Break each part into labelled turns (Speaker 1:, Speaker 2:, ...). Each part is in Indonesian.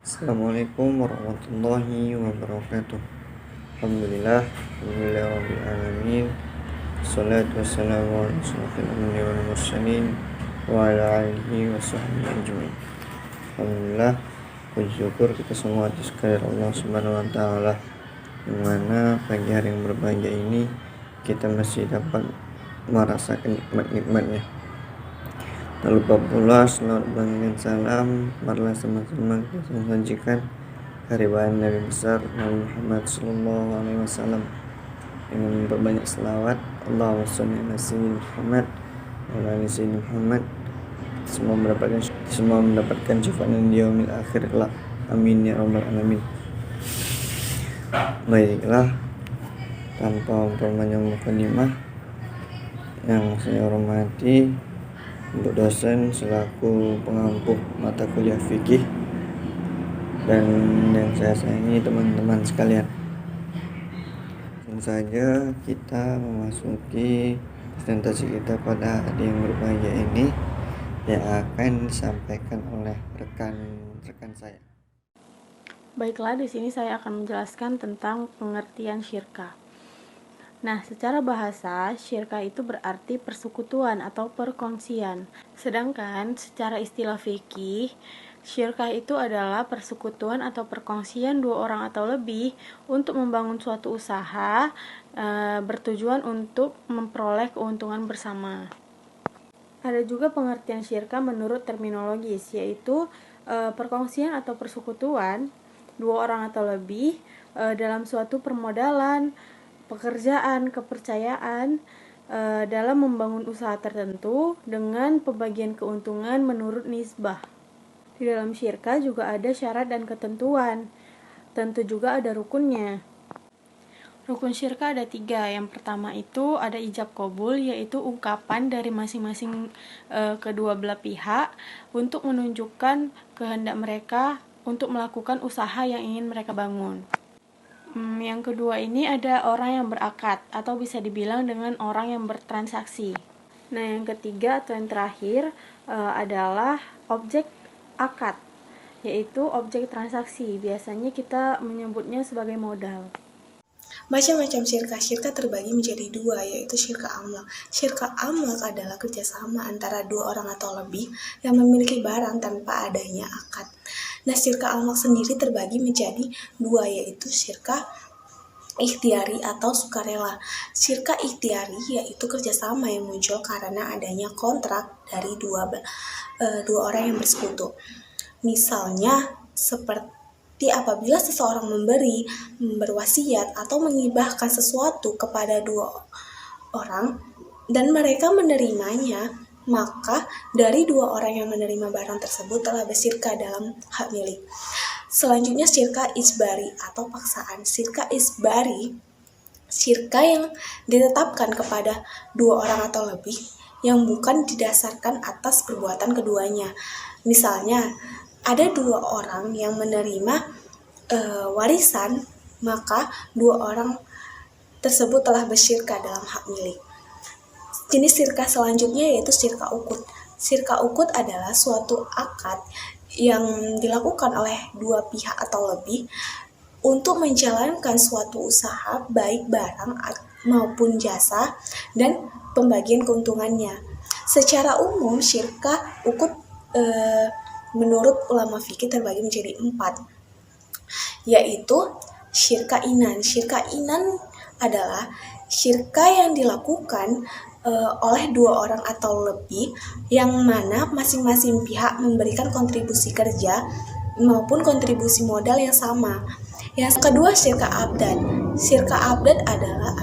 Speaker 1: Assalamualaikum warahmatullahi wabarakatuh. Alhamdulillah rabbil alamin. Wassalatu wassalamu ala asyrofil anbiya'i wal mursalin wa ala alihi wa sahbihi ajmain. Alhamdulillah, puji syukur kita semua atas kehadirat Allah Subhanahu wa taala, yang mana pagi hari yang berbahagia ini kita masih dapat merasakan nikmat-nikmatnya. Tak lupa pula selawat dan salam marilah sama-sama kita sajikan kehadiran Nabi besar Nabi Muhammad sallallahu alaihi wasallam dengan memperbanyak selawat. Allahumma shalli ala sayyidina Muhammad wa ala ali sayyidina Muhammad. Semua mendapatkan syafaat di yaumil akhir kelak. Amin ya rabbal alamin. Baiklah, tanpa memperpanjang mukadimah, yang saya hormati untuk dosen selaku pengampu mata kuliah fikih dan yang saya sayangi teman-teman sekalian. Langsung saja kita memasuki presentasi kita pada hari yang berbahagia ini yang akan disampaikan oleh rekan-rekan saya.
Speaker 2: Baiklah, di sini saya akan menjelaskan tentang pengertian syirkah. Nah, secara bahasa, syirkah itu berarti persekutuan atau perkongsian. Sedangkan secara istilah fikih, syirkah itu adalah persekutuan atau perkongsian dua orang atau lebih untuk membangun suatu usaha bertujuan untuk memperoleh keuntungan bersama. Ada juga pengertian syirkah menurut terminologis, yaitu perkongsian atau persekutuan dua orang atau lebih dalam suatu permodalan, pekerjaan, kepercayaan dalam membangun usaha tertentu dengan pembagian keuntungan menurut nisbah. Di dalam syirkah juga ada syarat dan ketentuan. Tentu juga ada rukunnya. Rukun syirkah ada 3. Yang pertama itu ada ijab qabul, yaitu ungkapan dari masing-masing kedua belah pihak untuk menunjukkan kehendak mereka untuk melakukan usaha yang ingin mereka bangun. Yang kedua ini ada orang yang berakad atau bisa dibilang dengan orang yang bertransaksi. Nah, yang ketiga atau yang terakhir adalah objek akad, yaitu objek transaksi. Biasanya kita menyebutnya sebagai modal.
Speaker 3: Macam-macam syirkah terbagi menjadi 2, yaitu syirkah amlak. Syirkah amlak adalah kerjasama antara 2 orang atau lebih yang memiliki barang tanpa adanya akad. Nah, syirkah amlak sendiri terbagi menjadi 2, yaitu syirkah ikhtiari atau sukarela. Syirkah ikhtiari yaitu kerjasama yang muncul karena adanya kontrak dari dua orang yang bersekutu. Misalnya seperti apabila seseorang memberi, berwasiat atau mengibahkan sesuatu kepada 2 orang dan mereka menerimanya, maka dari 2 orang yang menerima barang tersebut telah bersyirkah dalam hak milik. Selanjutnya syirkah isbari atau paksaan. Syirkah isbari, syirkah yang ditetapkan kepada 2 orang atau lebih yang bukan didasarkan atas perbuatan keduanya. Misalnya ada 2 orang yang menerima warisan, maka 2 orang tersebut telah bersyirkah dalam hak milik. Jenis syirkah selanjutnya yaitu syirkah ukut. Syirkah ukut adalah suatu akad yang dilakukan oleh 2 pihak atau lebih untuk menjalankan suatu usaha baik barang maupun jasa dan pembagian keuntungannya. Secara umum syirkah ukut menurut ulama fikih terbagi menjadi 4, yaitu syirkah inan. Syirkah inan adalah syirkah yang dilakukan oleh 2 orang atau lebih yang mana masing-masing pihak memberikan kontribusi kerja maupun kontribusi modal yang sama. Yang kedua syirkah abdad. Syirkah abdad adalah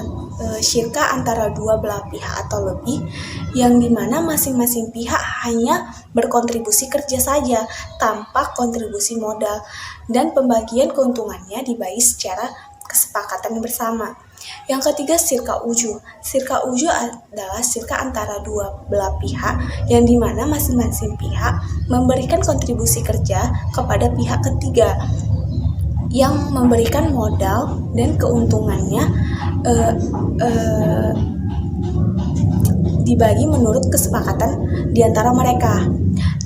Speaker 3: syirkah antara 2 belah pihak atau lebih yang dimana masing-masing pihak hanya berkontribusi kerja saja tanpa kontribusi modal dan pembagian keuntungannya dibagi secara kesepakatan bersama. Yang ketiga syirkah uju. Syirkah uju adalah syirkah antara 2 belah pihak yang dimana masing-masing pihak memberikan kontribusi kerja kepada pihak ketiga yang memberikan modal dan keuntungannya dibagi menurut kesepakatan di antara mereka.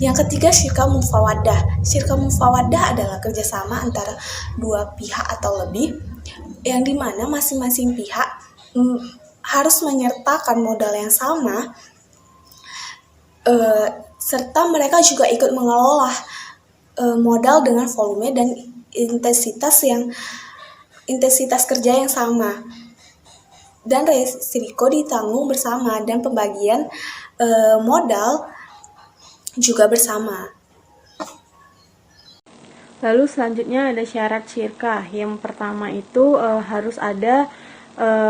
Speaker 3: Yang ketiga, syirka mufawadah. Syirka mufawadah adalah kerjasama antara dua pihak atau lebih, yang dimana masing-masing pihak harus menyertakan modal yang sama, serta mereka juga ikut mengelola modal dengan volume dan intensitas kerja yang sama, dan risiko ditanggung bersama, dan pembagian modal juga bersama.
Speaker 2: Lalu selanjutnya ada syarat syirkah. Yang pertama itu harus ada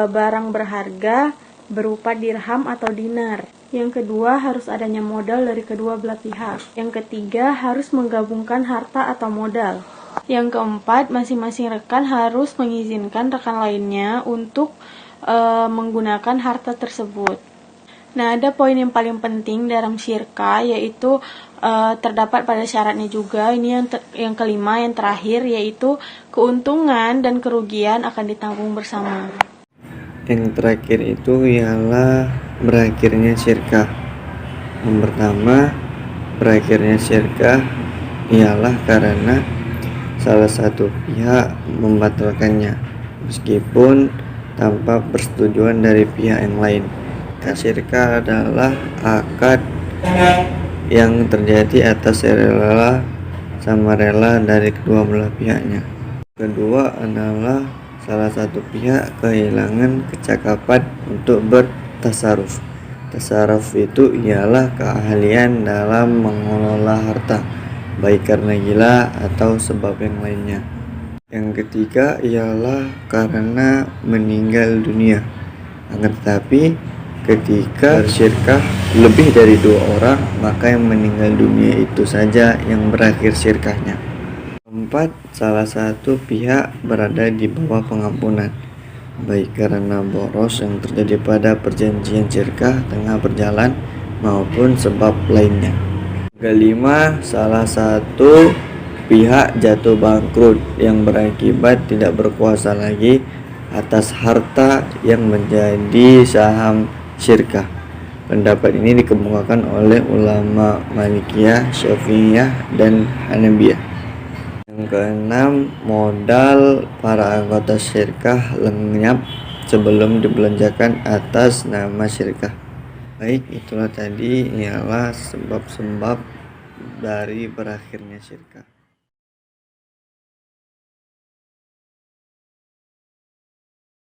Speaker 2: barang berharga berupa dirham atau dinar. Yang kedua, harus adanya modal dari kedua belah pihak. Yang ketiga, harus menggabungkan harta atau modal. Yang keempat, masing-masing rekan harus mengizinkan rekan lainnya untuk menggunakan harta tersebut. Nah, ada poin yang paling penting dalam syirka, yaitu terdapat pada syaratnya juga. Ini yang kelima, yang terakhir, yaitu keuntungan dan kerugian akan ditanggung bersama.
Speaker 1: Yang terakhir itu ialah berakhirnya syirkah. Yang pertama, berakhirnya syirkah ialah karena salah satu pihak membatalkannya meskipun tanpa persetujuan dari pihak yang lain. Syirkah adalah akad yang terjadi atas rela sama rela dari kedua belah pihaknya. Kedua adalah salah satu pihak kehilangan kecakapan untuk bertasarruf. Tasarruf itu ialah keahlian dalam mengelola harta, baik karena gila atau sebab yang lainnya. Yang ketiga ialah karena meninggal dunia. Akan tetapi ketika syirkah lebih dari 2 orang, maka yang meninggal dunia itu saja yang berakhir syirkahnya. Keempat, salah satu pihak berada di bawah pengampunan, baik karena boros yang terjadi pada perjanjian syirkah tengah berjalan maupun sebab lainnya. Kelima, salah satu pihak jatuh bangkrut yang berakibat tidak berkuasa lagi atas harta yang menjadi saham syirkah. Pendapat ini dikemukakan oleh ulama Malikiyah, Syafi'iyah, dan Hanabiyah. Yang keenam, modal para anggota syirkah lenyap sebelum dibelanjakan atas nama syirkah. Baik, itulah tadi ialah sebab-sebab dari berakhirnya syirkah.